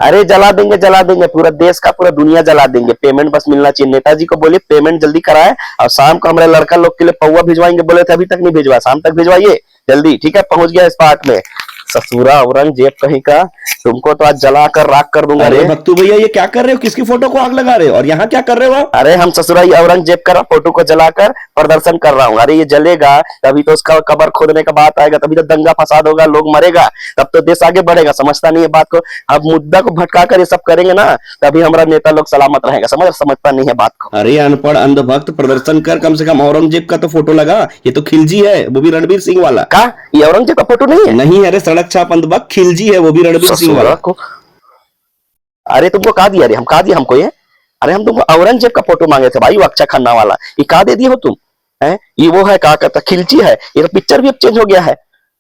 अरे जला देंगे पूरा देश का पूरा दुनिया जला देंगे। पेमेंट बस मिलना चाहिए। नेताजी को बोलिए पेमेंट जल्दी कराए और शाम को हमारे लड़का लोग के लिए पौवा भिजवाएंगे, बोले थे अभी तक नहीं भिजवा, शाम तक भिजवाइए जल्दी। ठीक है, पहुंच गया इस पार्ट में। ससुरा औरंगजेब कहीं का, तुमको तो आज जला कर राख कर दूंगा। अरे रे भक्तू भैया ये क्या कर रहे हो, किसकी फोटो को आग लगा रहे हो और यहाँ क्या कर रहे हो आप? अरे हम ससुराई औरंगजेब का फोटो को जलाकर प्रदर्शन कर रहा हूँ। अरे ये जलेगा तभी तो उसका कबर खोदने का बात आएगा, तभी तो दंगा फसाद होगा, लोग मरेगा, तब तो देश आगे बढ़ेगा। समझता नहीं है बात को। अब मुद्दा को भटका कर ये सब करेंगे ना, तभी हमारा नेता लोग सलामत रहेगा। समझता नहीं है बात को। अरे अनपढ़ अंधभक्त, प्रदर्शन कर, कम से कम औरंगजेब का तो फोटो लगा। ये तो खिलजी है, वो भी रणवीर सिंह वाला। का ये औरंगजेब का फोटो नहीं है? नहीं, अरे सड़क छाप अंधभक्त खिलजी है, वो भी रणवीर सिंह वाला। को अरे तुमको कहा दिया रे, हम कहा दिया हमको ये? अरे हम तुमको औरंगजेब का फोटो मांगे थे भाई, वो अक्षय खन्ना वाला, ये कहा दे दिए हो तुम? है ये वो है कहा करता खिलची है। ये तो पिक्चर भी अब चेंज हो गया है,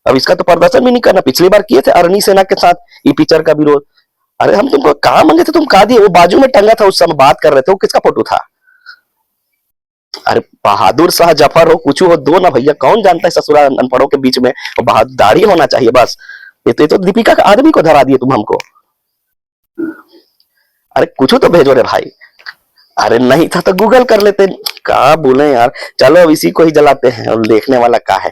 अब इसका तो प्रदर्शन भी नहीं करना। पिछली बार किए थे अरनी सेना के साथ ये पिक्चर का विरोध। अरे हम तुमको कहा मांगे थे, तुम कहा दिए। वो बाजू में टंगा था, उस समय बात कर रहे थे, वो किसका फोटो था? अरे बहादुर शाह जफर हो, कुछ हो, दो ना भैया। कौन जानता है ससुरा अनपढ़ों के बीच में बहादुरी होना चाहिए बस। ये तो दीपिका का आदमी को धरा दिए तुम हमको। अरे कुछ तो भेजो रे भाई। अरे नहीं था तो गूगल कर लेते, क्या बोले यार। चलो अब इसी को ही जलाते हैं, और देखने वाला क्या है,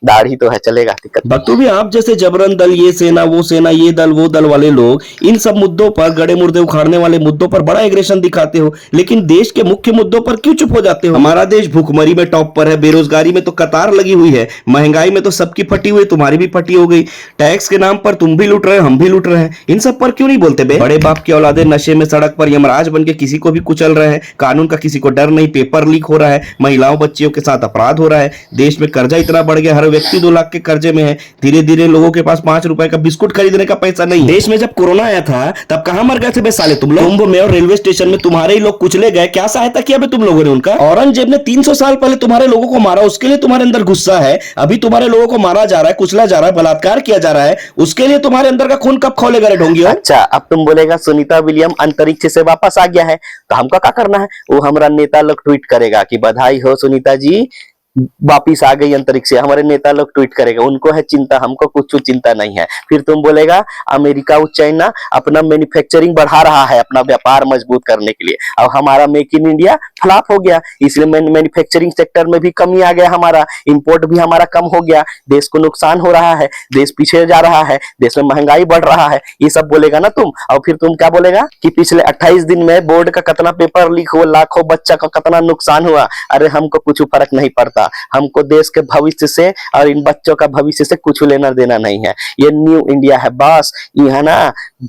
दाढ़ी तो है, चलेगा, दिक्कत। भक्तों भी आप जैसे जबरन दल, ये सेना वो सेना, ये दल वो दल वाले लोग इन सब मुद्दों पर, गड़े मुर्दे उखाड़ने वाले मुद्दों पर बड़ा एग्रेशन दिखाते हो, लेकिन देश के मुख्य मुद्दों पर क्यों चुप हो जाते हो? हमारा देश भूखमरी में टॉप पर है, बेरोजगारी में तो कतार लगी हुई है, महंगाई में तो सबकी फटी हुई, तुम्हारी भी फटी हो गई, टैक्स के नाम पर तुम भी लूट रहे हो, हम भी लूट रहे हैं। इन सब पर क्यों नहीं बोलते बे? बड़े बाप की औलादे नशे में सड़क पर यमराज बन के किसी को भी कुचल रहे हैं, कानून का किसी को डर नहीं, पेपर लीक हो रहा है, महिलाओं बच्चियों के साथ अपराध हो रहा है, देश में कर्जा इतना बढ़ गया, हर व्यक्ति 2 लाख के कर्जे में है, धीरे धीरे लोगों के पास 5 रुपए का बिस्कुट खरीदने का पैसा नहीं। देश में जब कोरोना आया था तब कहां मर गए थे बे साले तुम लोग? कुंभ में और रेलवे स्टेशन में तुम्हारे ही लोग कुचले गए, क्या सहायता किया बे तुम लोगों ने उनका? औरंगजेब ने 300 साल पहले तुम्हारे लोगों को मारा, उसके लिए तुम्हारे अंदर गुस्सा है। अभी तुम्हारे लोगों को मारा जा रहा है, कुचला जा रहा है, बलात्कार किया जा रहा है, उसके लिए तुम्हारे अंदर का खून कब खौलेगा रे ढोंगी? अच्छा अब तुम बोलेगा सुनीता विलियम अंतरिक्ष से वापस आ गया है, तो हमका क्या करना है? वो हमारा नेता लोग ट्वीट करेगा कि बधाई हो सुनीता जी, वापिस आ गई अंतरिक्ष से। हमारे नेता लोग ट्वीट करेगा, उनको है चिंता, हमको कुछ चिंता नहीं है। फिर तुम बोलेगा अमेरिका और चाइना अपना मैन्युफैक्चरिंग बढ़ा रहा है अपना व्यापार मजबूत करने के लिए, और हमारा मेक इन इंडिया फ्लॉप हो गया, इसलिए मैन्युफैक्चरिंग सेक्टर में भी कमी आ गया, हमारा इंपोर्ट भी हमारा कम हो गया, देश को नुकसान हो रहा है, देश पीछे जा रहा है, देश में महंगाई बढ़ रहा है, ये सब बोलेगा ना तुम। और फिर तुम क्या बोलेगा कि पिछले 28 दिन में बोर्ड का कितना पेपर लीक हुआ, लाखों बच्चा का कितना नुकसान हुआ। अरे हमको कुछ फर्क नहीं पड़ता, हमको देश के भविष्य से और इन बच्चों का भविष्य से कुछ लेना देना नहीं है। ये न्यू इंडिया है बस। यहाँ ना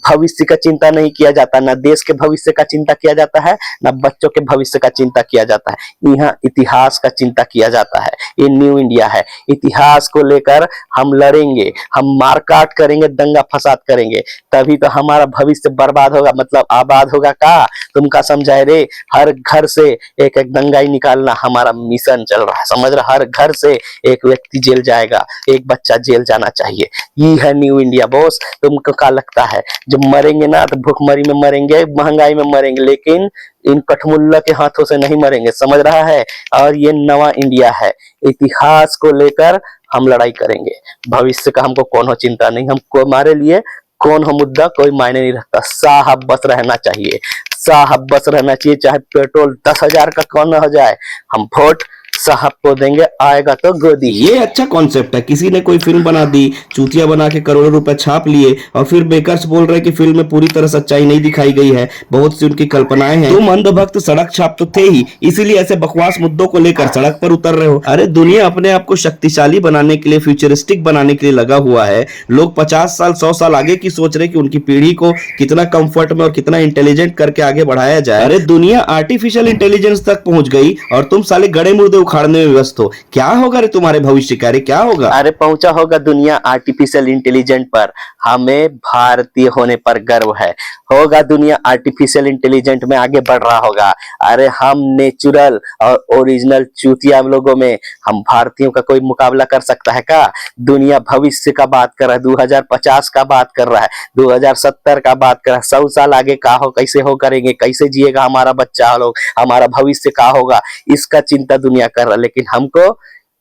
भविष्य का चिंता नहीं किया जाता, ना देश के भविष्य का चिंता किया जाता है, ना बच्चों के भविष्य का चिंता किया जाता है। यहाँ इतिहास का चिंता किया जाता है। ये न्यू इंडिया है, इतिहास को लेकर हम लड़ेंगे, हम मारकाट करेंगे, दंगा फसाद करेंगे, तभी तो हमारा भविष्य बर्बाद होगा, मतलब आबाद होगा। का तुम का समझाए रे? हर घर से एक एक दंगाई निकालना हमारा मिशन चल रहा है, समझ रहा? हर घर से एक व्यक्ति जेल जाएगा, एक बच्चा जेल जाना चाहिए। ये है न्यू इंडिया बॉस। तुमको क्या लगता है जब मरेंगे ना तो भूखमरी में मरेंगे, महंगाई में मरेंगे, लेकिन इन कठमुल्ला के हाथों से नहीं मरेंगे, समझ रहा है? और ये नवा इंडिया है, इतिहास को लेकर हम लड़ाई करेंगे, भविष्य का हमको कौन हो चिंता नहीं। हमको हमारे लिए कौन हो मुद्दा कोई मायने नहीं रखता, साहब बस रहना चाहिए, साहब बस रहना चाहिए, चाहे पेट्रोल 10,000 का कौन हो जाए, हम वोट साहब को देंगे, आएगा तो गोदी। ये अच्छा कॉन्सेप्ट है। किसी ने कोई फिल्म बना दी, चूतिया बना के करोड़ों रुपए छाप लिए, और फिर बेकर्स बोल रहे कि फिल्म में पूरी तरह सच्चाई नहीं दिखाई गई है, बहुत सी उनकी कल्पनाएं हैं। तुम अंधभक्त सड़क छाप तो थे ही, इसीलिए ऐसे बकवास मुद्दों को लेकर सड़क पर उतर रहे हो। अरे दुनिया अपने आप को शक्तिशाली बनाने के लिए, फ्यूचरिस्टिक बनाने के लिए लगा हुआ है। लोग 50 साल 100 साल आगे की सोच रहे कि उनकी पीढ़ी को कितना कंफर्ट में और कितना इंटेलिजेंट करके आगे बढ़ाया जाए। अरे दुनिया आर्टिफिशियल इंटेलिजेंस तक पहुंच गई और तुम साले गड़े मुर्दे उखाड़ने में व्यस्त हो। क्या होगा रे तुम्हारे भविष्य का? रे क्या होगा? अरे पहुंचा होगा दुनिया आर्टिफिशियल इंटेलिजेंट पर, हमें भारतीय होने पर गर्व है। होगा दुनिया आर्टिफिशियल इंटेलिजेंट में आगे बढ़ रहा होगा। अरे हम नेचुरल और ओरिजिनल चूतिया लोगों में हम भारतीयों का कोई मुकाबला कर सकता है का? दुनिया भविष्य का बात कर रहा है, 2050 का बात कर रहा है, 2070 का बात कर रहा है, 100 साल आगे का हो, कैसे हो करेंगे, कैसे जिएगा हमारा बच्चा लोग, हमारा भविष्य का होगा, इसका चिंता दुनिया कर रहा है। लेकिन हमको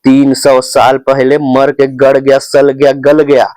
300 साल पहले मर के गड़ गया, सल गया, गल गया,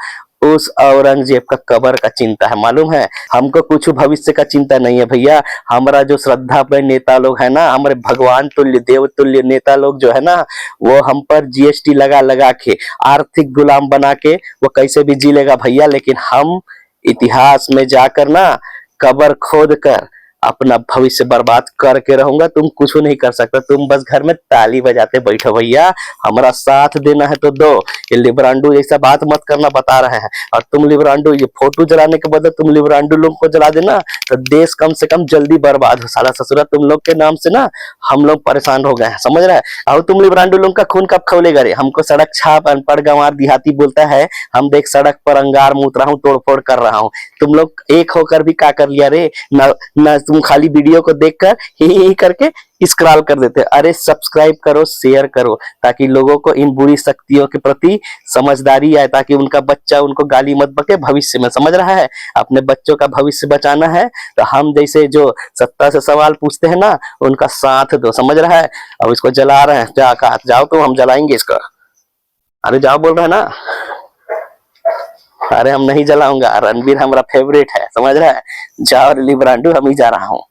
उस औरंगजेब का कब्र का चिंता है, मालूम है। हमको कुछ भविष्य का चिंता नहीं है भैया। हमारा जो श्रद्धा पे नेता लोग है ना, हमारे भगवान तुल्य देव तुल्य नेता लोग जो है ना, वो हम पर जीएसटी लगा लगा के आर्थिक गुलाम बना के वो कैसे भी जी लेगा भैया। लेकिन हम इतिहास में जाकर ना कब्र खोद कर अपना भविष्य बर्बाद करके रहूंगा। तुम कुछ नहीं कर सकता, तुम बस घर में ताली बजाते बैठो भैया। हमारा साथ देना है तो दो, ये लिब्रांडो जैसा बात मत करना, बता रहे हैं। और तुम लिब्रांडो ये फोटो जलाने के बदले तुम लिब्रांडो लोग को जला देना तो देश कम से कम जल्दी बर्बाद हो। साला ससुरा तुम लोग के नाम से ना हम लोग परेशान हो गए हैं, समझ रहे हैं। और तुम लिब्रांडो लोग का खून कब खौलेगा रे। हमको सड़क छाप अनपढ़ गंवार देहाती बोलता है, हम देख सड़क पर अंगार मूत रहा हूँ, तोड़फोड़ कर रहा हूँ। तुम लोग एक होकर भी क्या कर लिया रे ना तुम खाली वीडियो को देखकर ही करके स्क्रॉल कर देते। अरे सब्सक्राइब करो, शेयर करो, ताकि लोगों को इन बुरी शक्तियों के प्रति समझदारी आए, ताकि उनका बच्चा उनको गाली मत बके भविष्य में, समझ रहा है। अपने बच्चों का भविष्य बचाना है तो हम जैसे जो सत्ता से सवाल पूछते हैं ना, उनका साथ दो, समझ रहा है। अब इसको जला रहे हैं, जाओ तो हम जलाएंगे इसको। अरे जाओ बोल रहे हैं ना। अरे हम नहीं जलाऊंगा, रणबीर हमारा फेवरेट है, समझ रहा है। जाओ लिब्रांडो, हम ही जा रहा हूँ।